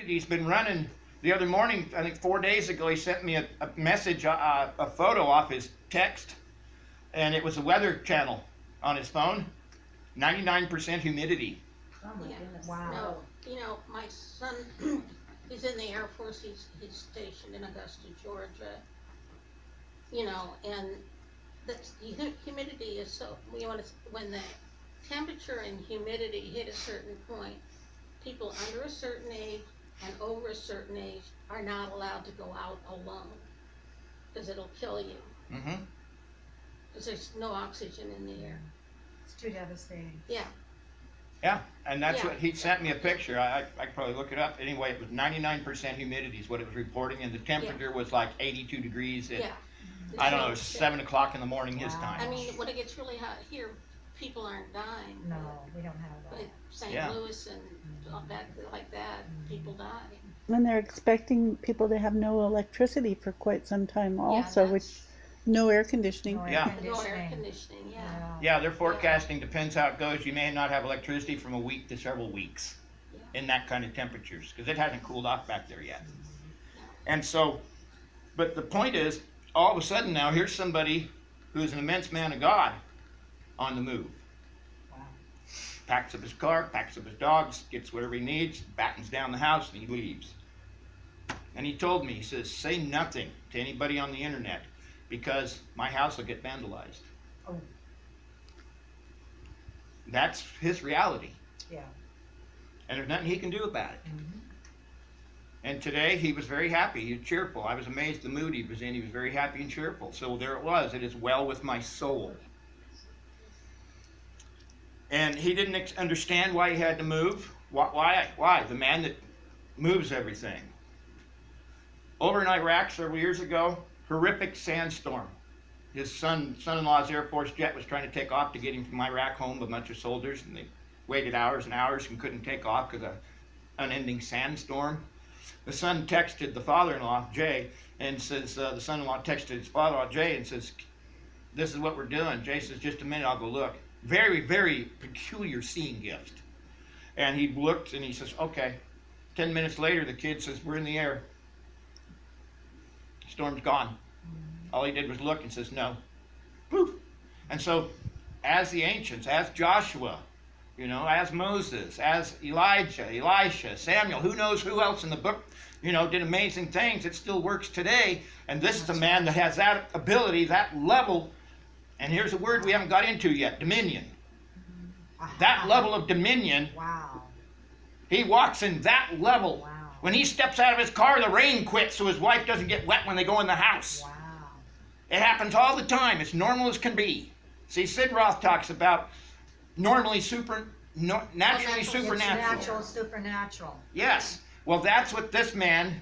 humidity's been running. The other morning, I think 4 days ago, he sent me a message, a photo off his text, and it was a weather channel on his phone. 99% humidity. Oh my goodness. Wow. No, you know, my son, he's in the Air Force, he's stationed in Augusta, Georgia. You know, and the humidity is so, when the temperature and humidity hit a certain point, people under a certain age and over a certain age are not allowed to go out alone, because it'll kill you. Mm-hmm. Because there's no oxygen in the air. It's too devastating. Yeah. Yeah, and that's Yeah. what he sent me a picture. I could probably look it up. Anyway, it was 99% humidity is what it was reporting, and the temperature was like 82 degrees at, Yeah. I don't know, 7 o'clock in the morning his Wow. time. I mean, when it gets really hot here, people aren't dying. No, we don't have But that. St. Yeah. Louis and all that, like that, people die. And they're expecting people to have no electricity for quite some time also, Yeah, which no air conditioning. No air Yeah. No air conditioning. conditioning, yeah. Yeah, they're forecasting, depends how it goes, you may not have electricity from a week to several weeks in that kind of temperatures, because it hasn't cooled off back there yet. And so, but the point is, all of a sudden now, here's somebody who's an immense man of God on the move. Wow. Packs up his car, packs up his dogs, gets whatever he needs, battens down the house, and he leaves. And he told me, he says, say nothing to anybody on the internet, because my house will get vandalized. Oh. That's his reality. Yeah. And there's nothing he can do about it. Mm-hmm. And today he was very happy, he was cheerful. I was amazed the mood he was in. He was very happy and cheerful. So there it was. It is well with my soul. And he didn't understand why he had to move. Why? The man that moves everything. Over in Iraq several years ago, horrific sandstorm. His son-in-law's Air Force jet was trying to take off to get him from Iraq home with a bunch of soldiers, and they waited hours and hours and couldn't take off because of an unending sandstorm. The son texted the father-in-law, Jay, and says, the son-in-law texted his father-in-law, Jay, and says, this is what we're doing. Jay says, just a minute, I'll go look. Very, very peculiar seeing gift. And he looked and he says, okay. 10 minutes later, the kid says, we're in the air. Storm's gone. All he did was look and says, no. Poof. And so, as the ancients, as Joshua, as Moses, as Elijah, Elisha, Samuel, who knows who else in the book, did amazing things. It still works today. And this is a man that has that ability, that level. And here's a word we haven't got into yet, dominion. That level of dominion. Wow. He walks in that level. Wow. When he steps out of his car, the rain quits so his wife doesn't get wet when they go in the house. Wow. It happens all the time. It's normal as can be. See, Sid Roth talks about naturally supernatural. Natural, supernatural. Yes. Well, that's what this man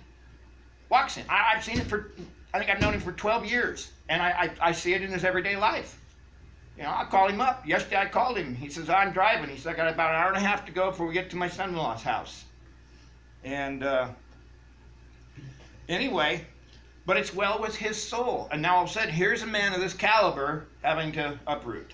walks in. I've seen it I think I've known him for 12 years. And I see it in his everyday life. I call him up. Yesterday I called him. He says, I'm driving. He said, I got about an hour and a half to go before we get to my son-in-law's house. And anyway, but it's well with his soul. And now all of a sudden, here's a man of this caliber having to uproot.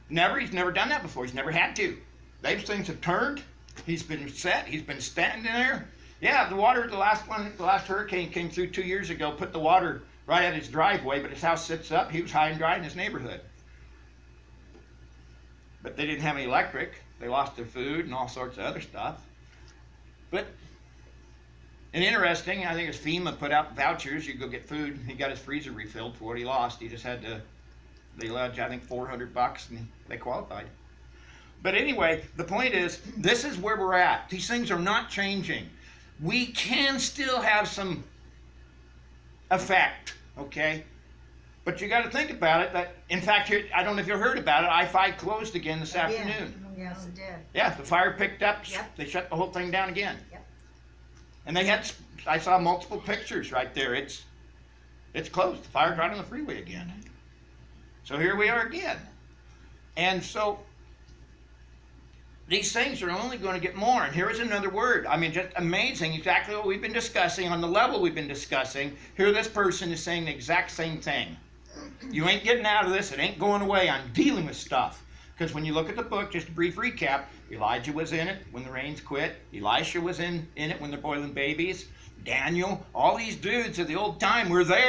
He's never done that before. He's never had to. Those things have turned. He's been set. He's been standing there. Yeah, the water, the last hurricane came through 2 years ago, put the water right at his driveway, but his house sits up. He was high and dry in his neighborhood. But they didn't have any electric. They lost their food and all sorts of other stuff. And interesting, I think it's FEMA put out vouchers. You go get food. He got his freezer refilled for what he lost. He just had to, they allowed you, I think, $400, and they qualified. But anyway, the point is, this is where we're at. These things are not changing. We can still have some effect, okay? But you got to think about it. That, in fact, here, I don't know if you heard about it. I-5 closed again this afternoon. Yes, it did. Yeah, the fire picked up. Yep. They shut the whole thing down again. Yep. And they had, I saw multiple pictures right there. It's closed. The fire's right on the freeway again. So here we are again. And so these things are only going to get more. And here is another word. I mean, just amazing, exactly what we've been discussing on the level we've been discussing. Here this person is saying the exact same thing. You ain't getting out of this. It ain't going away. I'm dealing with stuff. Because when you look at the book, just a brief recap, Elijah was in it when the rains quit. Elisha was in it when they're boiling babies. Daniel, all these dudes of the old time were there.